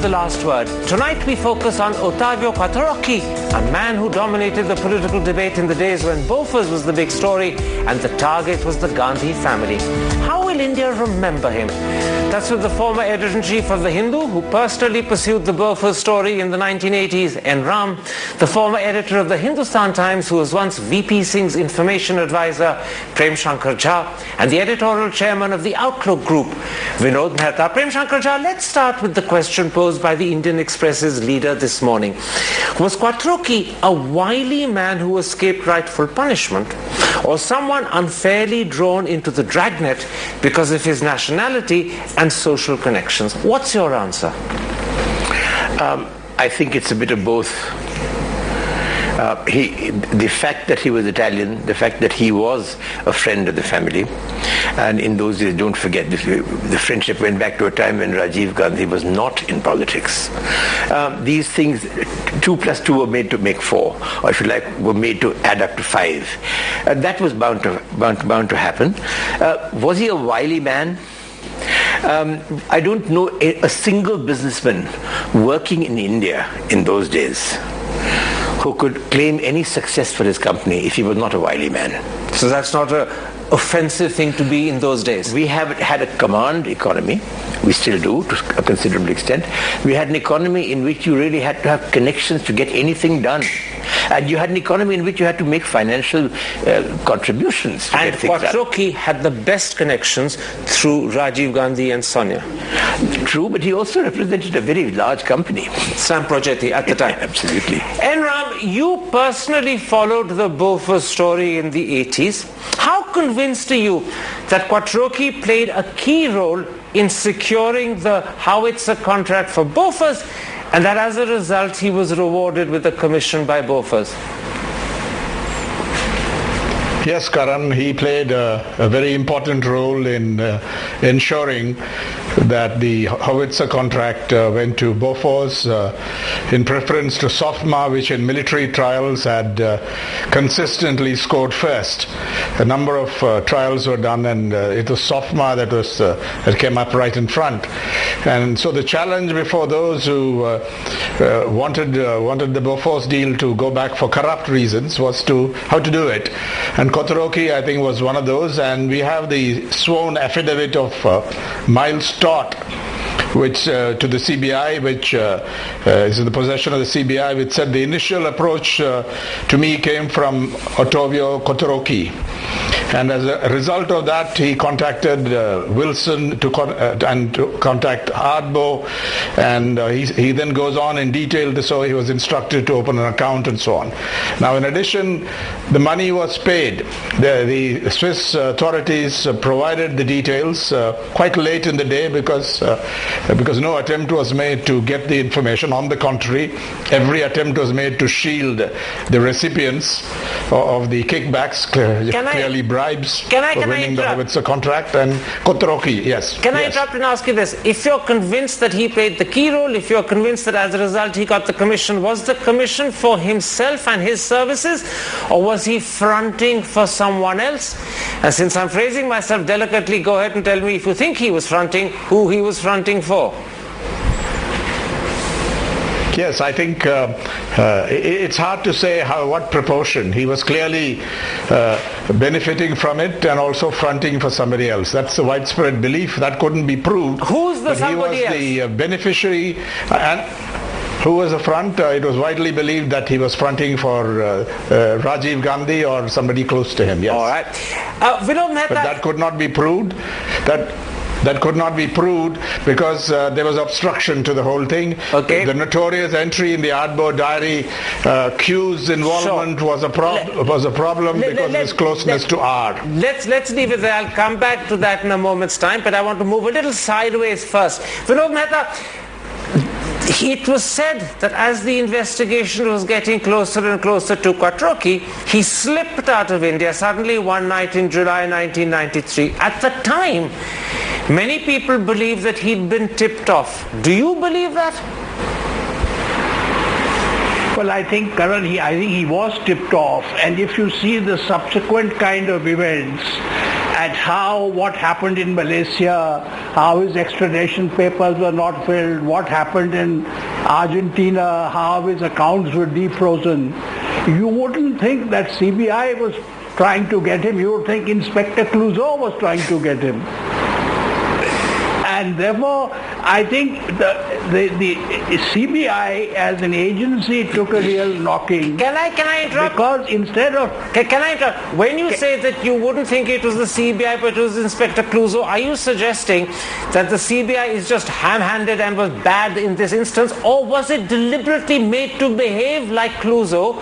the last word. Tonight we focus on Quattrochi, a man who dominated the political debate in the days when Bofors was the big story and the target was the Gandhi family. How will India remember him? That's with the former editor-in-chief of The Hindu, who personally pursued the Bofors story in the 1980s, N. Ram, the former editor of the Hindustan Times, who was once VP Singh's information advisor, Prem Shankar Jha, and the editorial chairman of the Outlook Group, Vinod Mehta. Prem Shankar Jha, let's start with the question posed by the Indian Express's leader this morning. Was Quattrochi a wily man who escaped rightful punishment, or someone unfairly drawn into the dragnet because of his nationality and social connections? What's your answer? I think it's a bit of both. The fact that he was Italian, the fact that he was a friend of the family, and in those days, don't forget, the friendship went back to a time when Rajiv Gandhi was not in politics. These things, 2 plus 2 were made to make 4, or if you like, were made to add up to 5. That was bound to happen. Was he a wily man? I don't know a single businessman working in India in those days who could claim any success for his company if he was not a wily man. So that's not an offensive thing to be in those days? We have had a command economy. We still do to a considerable extent. We had an economy in which you really had to have connections to get anything done. And you had an economy in which you had to make financial contributions to get things done. And Quattrochi had the best connections through Rajiv Gandhi and Sonia. True, but he also represented a very large company. Sam Projeti at the time. Absolutely. Enram, you personally followed the Bofors story in the 80s. How convinced are you that Quattrochi played a key role in securing the Howitzer contract for Bofors, and that as a result he was rewarded with a commission by Bofors? Yes, Karan, he played a very important role in ensuring that the Howitzer contract went to Bofors in preference to SOFMA, which in military trials had consistently scored first. A number of trials were done, and it was SOFMA that came up right in front. And so the challenge before those who wanted the Bofors deal to go back for corrupt reasons was how to do it. And Quattrochi, I think, was one of those, and we have the sworn affidavit of Miles Stott, which to the CBI, which is in the possession of the CBI, which said the initial approach to me came from Ottavio Quattrochi. And as a result of that, he contacted Wilson to contact Hardbo, and he then goes on in detail so he was instructed to open an account and so on. Now, in addition, the money was paid. The Swiss authorities provided the details quite late in the day because no attempt was made to get the information. On the contrary, every attempt was made to shield the recipients of the kickbacks, clearly bribes for winning the Howitzer contract, and Quattrochi, yes. Can I interrupt and ask you this? If you're convinced that he played the key role, if you're convinced that as a result he got the commission, was the commission for himself and his services, or was he fronting for someone else? And since I'm phrasing myself delicately, go ahead and tell me, if you think he was fronting, who he was fronting for. Yes, I think it's hard to say what proportion. He was clearly benefiting from it and also fronting for somebody else. That's the widespread belief. That couldn't be proved. Who's the somebody else? But he was the beneficiary. And who was a front? It was widely believed that he was fronting for Rajiv Gandhi or somebody close to him, yes. All right. Vinod Mehta. But that could not be proved. That could not be proved because there was obstruction to the whole thing. Okay. The notorious entry in the Ardbo diary, Q's involvement was a problem because of his closeness to R. Let's leave it there. I'll come back to that in a moment's time, but I want to move a little sideways first. Vinod Mehta, it was said that as the investigation was getting closer and closer to Quattrochi, he slipped out of India suddenly one night in July 1993. At the time, many people believed that he'd been tipped off. Do you believe that? Well, I think, Karan, he was tipped off, and if you see the subsequent kind of events, at what happened in Malaysia, how his extradition papers were not filled, what happened in Argentina, how his accounts were defrozen, you wouldn't think that CBI was trying to get him. You would think Inspector Clouseau was trying to get him. And therefore, I think the CBI as an agency took a real knocking. Can I interrupt? Because instead of... Can I interrupt? When you say that you wouldn't think it was the CBI but it was Inspector Clouseau, are you suggesting that the CBI is just ham-handed and was bad in this instance, or was it deliberately made to behave like Clouseau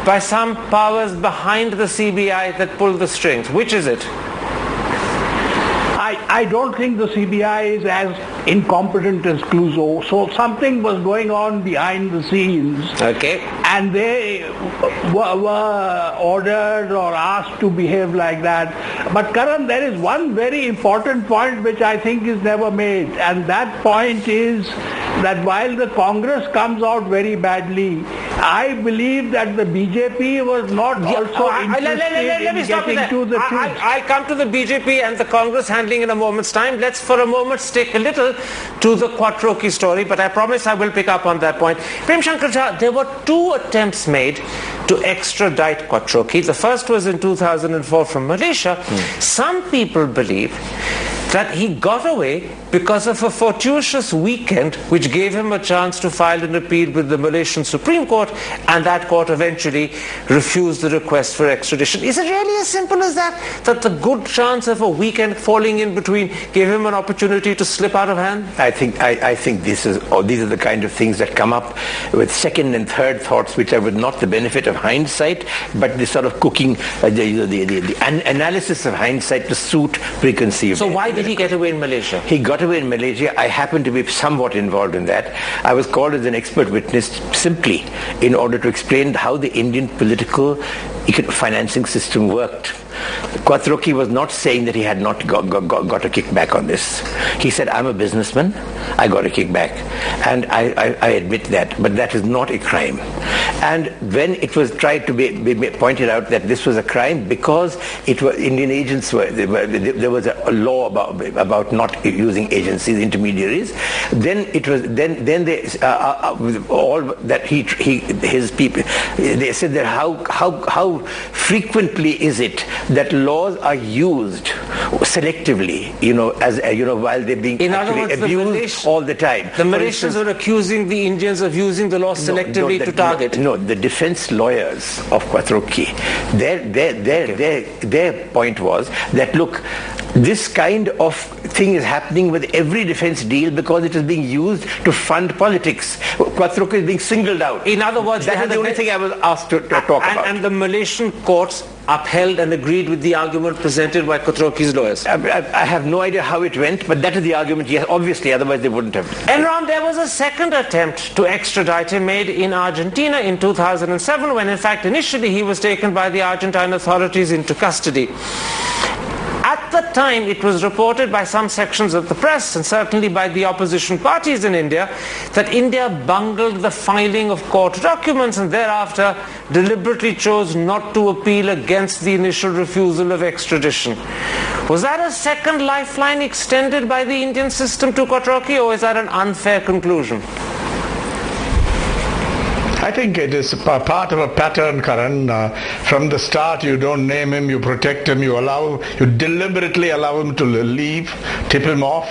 by some powers behind the CBI that pulled the strings? Which is it? I don't think the CBI is as incompetent as Clouseau. So something was going on behind the scenes. Okay. And they were ordered or asked to behave like that. But Karan, there is one very important point which I think is never made. And that point is that while the Congress comes out very badly, I believe that the BJP was not also interested in getting to the truth. I'll come to the BJP and the Congress handling in a moment's time. Let's for a moment stick a little to the Quattrochi story, but I promise I will pick up on that point. Prem Shankar Jha, there were two attempts made to extradite Quattrochi. The first was in 2004 from Malaysia. Some people believe that he got away because of a fortuitous weekend which gave him a chance to file an appeal with the Malaysian Supreme Court, and that court eventually refused the request for extradition. Is it really as simple as that? That the good chance of a weekend falling in between gave him an opportunity to slip out of hand? I think these are the kind of things that come up with second and third thoughts, which are with not the benefit of hindsight, but the sort of cooking, the analysis of hindsight to suit preconceived. So why did he get away in Malaysia? He got away in Malaysia. I happened to be somewhat involved in that. I was called as an expert witness simply in order to explain how the Indian political financing system worked. Quattrochi was not saying that he had not got a kickback on this. He said, I'm a businessman, I got a kickback. And I admit that, but that is not a crime. And when it was tried to be pointed out that this was a crime because it was Indian agents there was a law about not using agencies, intermediaries, then they all that his people, they said that how frequently is it that laws are used selectively, while they're being abused all the time. The Malaysians were accusing the Indians of using the law selectively to target. The defense lawyers of Quattrochi, their point was that, look, this kind of thing is happening with every defense deal because it is being used to fund politics. Quattrochi is being singled out. In other words, that is the only thing I was asked to talk about. And the Malaysian courts upheld and agreed with the argument presented by Quattrochi's lawyers. I have no idea how it went, but that is the argument, yes, obviously, otherwise they wouldn't have. Enron, there was a second attempt to extradite him made in Argentina in 2007, when in fact initially he was taken by the Argentine authorities into custody. At the time, it was reported by some sections of the press, and certainly by the opposition parties in India, that India bungled the filing of court documents and thereafter deliberately chose not to appeal against the initial refusal of extradition. Was that a second lifeline extended by the Indian system to Quattrochi, or is that an unfair conclusion? I think it is part of a pattern, Karan. From the start, you don't name him, you protect him, you deliberately allow him to leave, tip him off,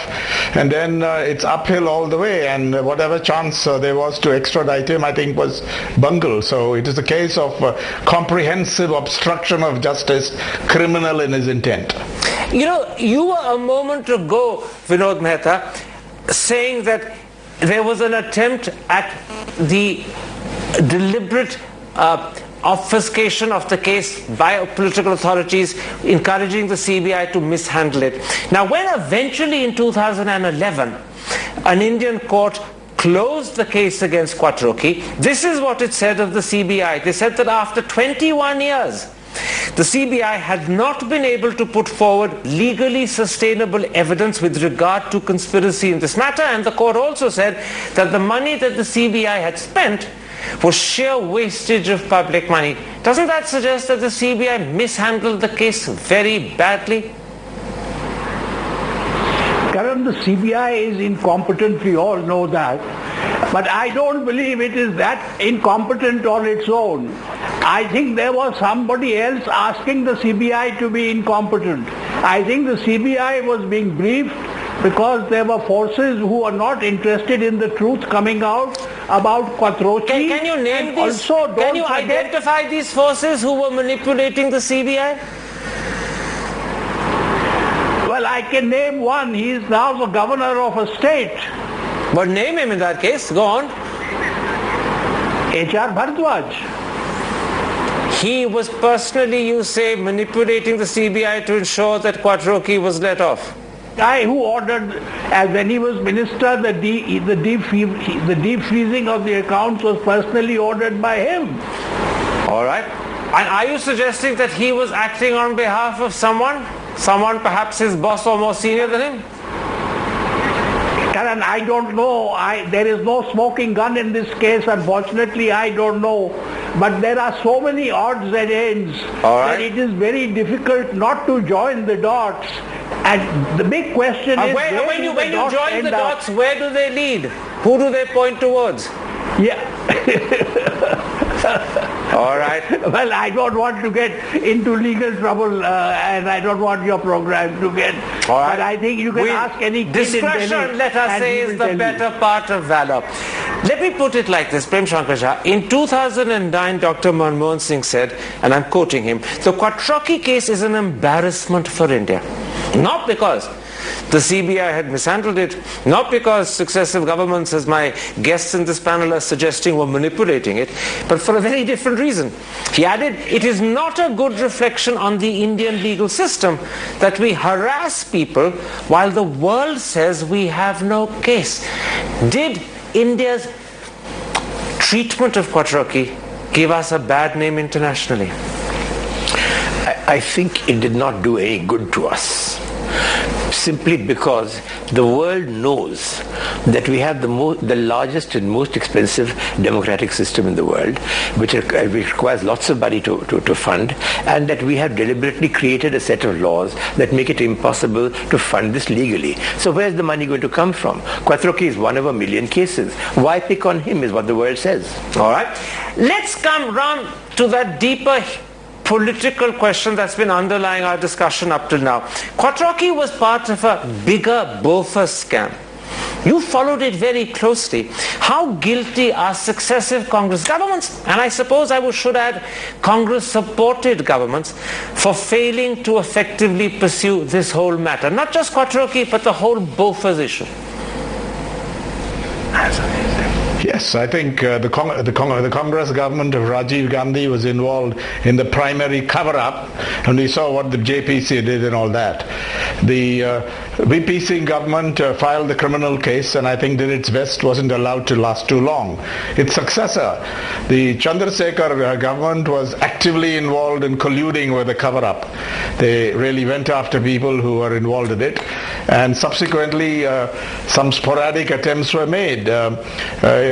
and then it's uphill all the way, and whatever chance there was to extradite him, I think, was bungled. So it is a case of comprehensive obstruction of justice, criminal in his intent. You were a moment ago, Vinod Mehta, saying that there was an attempt at the deliberate obfuscation of the case by political authorities, encouraging the CBI to mishandle it. Now, when eventually in 2011 an Indian court closed the case against Quattrochi, this is what it said of the CBI. They said that after 21 years, the CBI had not been able to put forward legally sustainable evidence with regard to conspiracy in this matter, and the court also said that the money that the CBI had spent was sheer wastage of public money. Doesn't that suggest that the CBI mishandled the case very badly? Karan, the CBI is incompetent, we all know that. But I don't believe it is that incompetent on its own. I think there was somebody else asking the CBI to be incompetent. I think the CBI was being briefed because there were forces who are not interested in the truth coming out about Quattrochi. Can you name these? Can you identify these forces who were manipulating the CBI? Well, I can name one. He is now the governor of a state. But name him in that case. Go on. H.R. Bharadwaj. He was personally, you say, manipulating the CBI to ensure that Quattrochi was let off. Guy who ordered, as when he was minister, the deep freezing of the accounts was personally ordered by him. All right. And are you suggesting that he was acting on behalf of someone? Someone perhaps his boss or more senior than him? Karan, I don't know. There is no smoking gun in this case. Unfortunately, I don't know. But there are so many odds and ends that it is very difficult not to join the dots. And the big question is, when you join the dots, where do they lead? Who do they point towards? Yeah. All right. Well, I don't want to get into legal trouble, and I don't want your program to get. All right. But I think you can ask any kid discretion, in Delhi, let us say, is the better part of valor. Let me put it like this, Prem Shankar Jha. In 2009, Dr. Manmohan Singh said, and I'm quoting him, the Quattrochi case is an embarrassment for India. Not because the CBI had mishandled it, not because successive governments, as my guests in this panel are suggesting, were manipulating it, but for a very different reason. He added, it is not a good reflection on the Indian legal system that we harass people while the world says we have no case. Did India's treatment of Quattrochi give us a bad name internationally? I think it did not do any good to us, simply because the world knows that we have the largest and most expensive democratic system in the world, which requires lots of money to fund, and that we have deliberately created a set of laws that make it impossible to fund this legally. So where's the money going to come from? Quattrochi is one of a million cases. Why pick on him is what the world says. All right. Let's come round to that deeper political question that's been underlying our discussion up till now. Quattrochi was part of a bigger Bofors scam. You followed it very closely. How guilty are successive Congress governments, and I suppose I should add Congress-supported governments, for failing to effectively pursue this whole matter? Not just Quattrochi, but the whole Bofors issue. Yes, I think the Congress government of Rajiv Gandhi was involved in the primary cover-up, and we saw what the JPC did and all that. The VP government filed the criminal case, and I think did its best, wasn't allowed to last too long. Its successor, the Chandrasekhar government, was actively involved in colluding with the cover-up. They really went after people who were involved in it, and subsequently some sporadic attempts were made.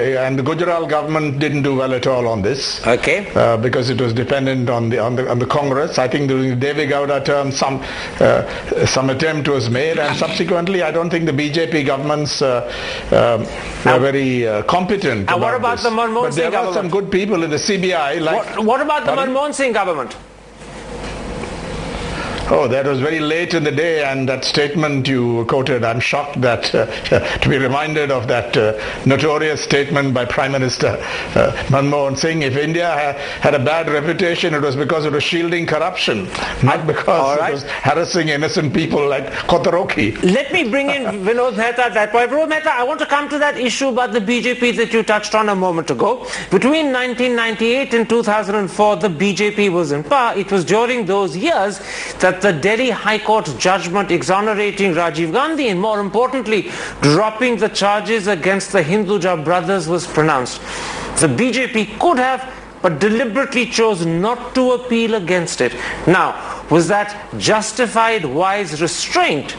And the Gujarat government didn't do well at all on this, because it was dependent on the Congress. I think during the Deve Gowda term, some attempt was made, and subsequently, I don't think the BJP governments were very competent. And what about the Manmohan Singh government? But there were some good people in the CBI. What about the Manmohan Singh government? Oh, that was very late in the day, and that statement you quoted, I'm shocked that to be reminded of that notorious statement by Prime Minister Manmohan Singh. If India had a bad reputation, it was because it was shielding corruption, not because it was harassing innocent people like Quattrochi. Let me bring in Vinod Mehta at that point. Vinod Mehta, I want to come to that issue about the BJP that you touched on a moment ago. Between 1998 and 2004, the BJP was in power. It was during those years that the Delhi High Court judgment exonerating Rajiv Gandhi and, more importantly, dropping the charges against the Hinduja brothers was pronounced. The BJP could have, but deliberately chose not to appeal against it. Now, was that justified, wise restraint,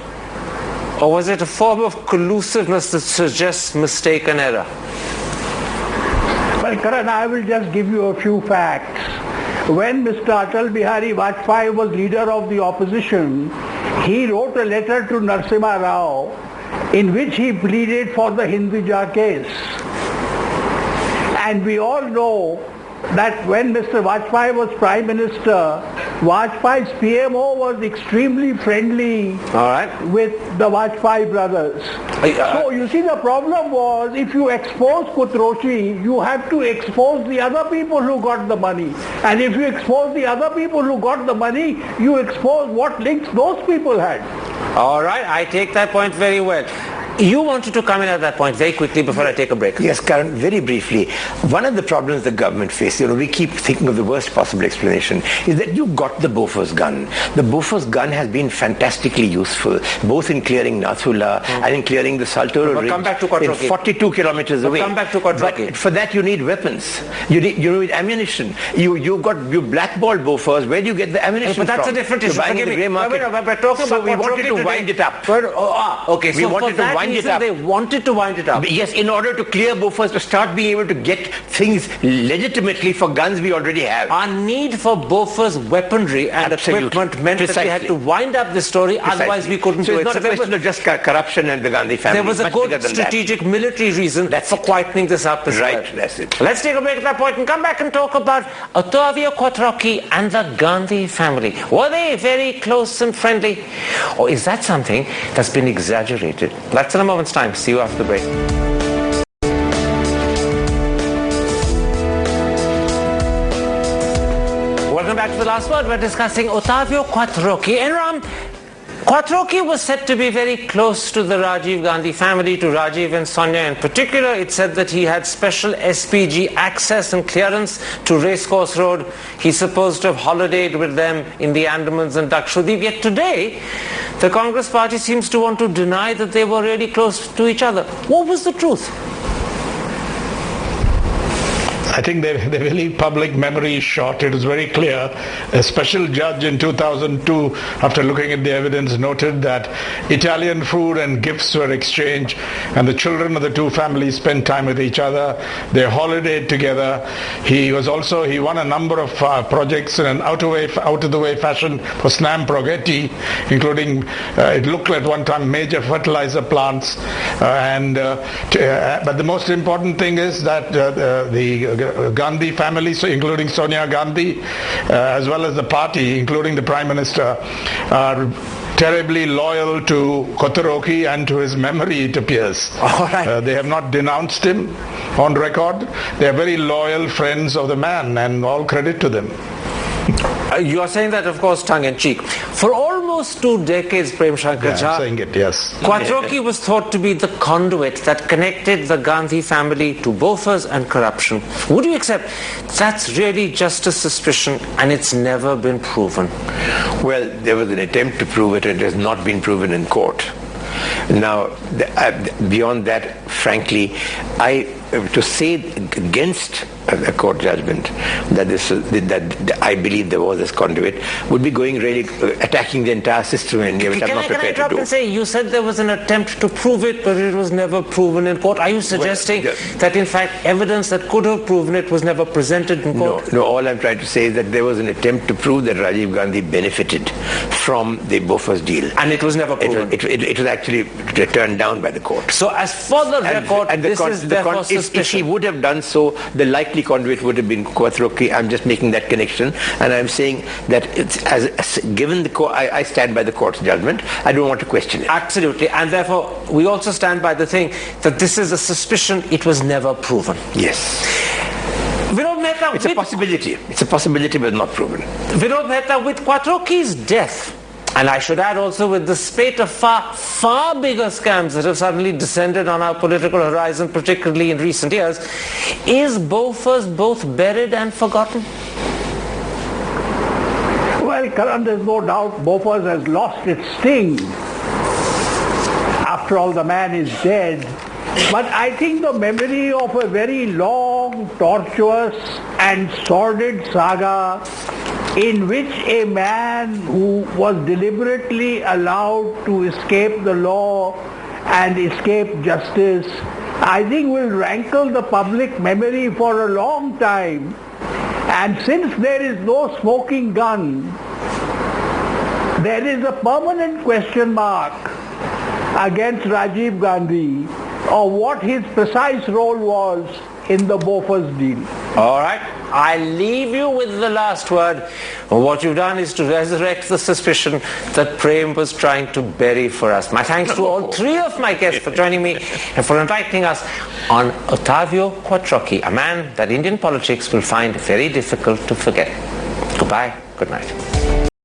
or was it a form of collusiveness that suggests mistaken error? Well, Karan, I will just give you a few facts. When Mr. Atal Bihari Vajpayee was leader of the opposition, he wrote a letter to Narasimha Rao in which he pleaded for the Hinduja case. And we all know that when Mr. Vajpayee was Prime Minister, Vajpayee's PMO was extremely friendly with the Vajpayee brothers. So you see, the problem was, if you expose Quattrochi, you have to expose the other people who got the money. And if you expose the other people who got the money, you expose what links those people had. All right, I take that point very well. You wanted to come in at that point very quickly before I take a break. Yes, Karan, very briefly. One of the problems the government faces, we keep thinking of the worst possible explanation, is that you got the Bofors gun. The Bofors gun has been fantastically useful, both in clearing Nathula and in clearing the Saltoro Ridge. Come back to Quattrochi. 42 kilometers away. Come back to Quattrochi. But for that you need weapons. You need ammunition. You blackballed Bofors. Where do you get the ammunition but that's from? a different issue. Forgive me. We're talking so about we wanted to wind it up. Okay, so we wanted for that to wind it up. They wanted to wind it up. Yes, in order to clear Bofors, to start being able to get things legitimately for guns we already have. Our need for Bofors weaponry and equipment meant that we had to wind up the story, otherwise we couldn't do it. So it's not a question of just corruption and the Gandhi family. There was a good strategic military reason for quietening this up as well. Right, that's it. Let's take a break at that point and come back and talk about Ottavio Quattrochi and the Gandhi family. Were they very close and friendly? Or is that something that's been exaggerated? That's in a moment's time. See you after the break. Welcome back to The Last Word. We're discussing Ottavio Quattrochi. And Ram, Quattrochi was said to be very close to the Rajiv Gandhi family, to Rajiv and Sonia in particular. It said that he had special SPG access and clearance to Racecourse Road. He's supposed to have holidayed with them in the Andamans and Dakshadweep. Yet today, the Congress party seems to want to deny that they were really close to each other. What was the truth? I think they believe public memory is short. It is very clear. A special judge in 2002, after looking at the evidence, noted that Italian food and gifts were exchanged, and the children of the two families spent time with each other. They holidayed together. He won a number of projects in an out of the way fashion for Snam Progeti, including it looked at one time major fertilizer plants. But the most important thing is that the Gandhi family, so including Sonia Gandhi, as well as the party, including the Prime Minister, are terribly loyal to Quattrochi and to his memory, it appears. All right. They have not denounced him on record. They are very loyal friends of the man, and all credit to them. You are saying that, of course, tongue-in-cheek. For almost 2 decades, Prem Shankar Jha, I'm saying it, yes. Quattrochi was thought to be the conduit that connected the Gandhi family to Bofors and corruption. Would you accept that's really just a suspicion and it's never been proven? Well, there was an attempt to prove it and it has not been proven in court. Now, beyond that, frankly, to say against a court judgment that I believe there was this conduit would be going really attacking the entire system, and which I'm not prepared to do. Can I interrupt and say, you said there was an attempt to prove it, but it was never proven in court. Are you suggesting that in fact evidence that could have proven it was never presented in court? No, all I'm trying to say is that there was an attempt to prove that Rajiv Gandhi benefited from the Bofors deal. And it was never proven? It was actually turned down by the court. So as for the record, this is therefore suspicion. If he would have done so, the likely conduit would have been Quattrochi. I'm just making that connection, and I'm saying that given the court, I stand by the court's judgment. I don't want to question it. Absolutely, and therefore we also stand by the thing that this is a suspicion. It was never proven. Yes. Vinod Mehta, it's a possibility. It's a possibility, but not proven. Vinod Mehta, with Quattrochi's death, and I should add also with the spate of far bigger scams that have suddenly descended on our political horizon, particularly in recent years, is Bofors both buried and forgotten? Well, Karan, there's no doubt Bofors has lost its sting. After all, the man is dead. But I think the memory of a very long, tortuous and sordid saga in which a man who was deliberately allowed to escape the law and escape justice, I think will rankle the public memory for a long time. And since there is no smoking gun, there is a permanent question mark against Rajiv Gandhi, or what his precise role was in the Bofors deal. All right, I leave you with the last word. What you've done is to resurrect the suspicion that Prem was trying to bury for us. My thanks to all three of my guests for joining me and for enlightening us on Ottavio Quattrochi, a man that Indian politics will find very difficult to forget. Goodbye, good night.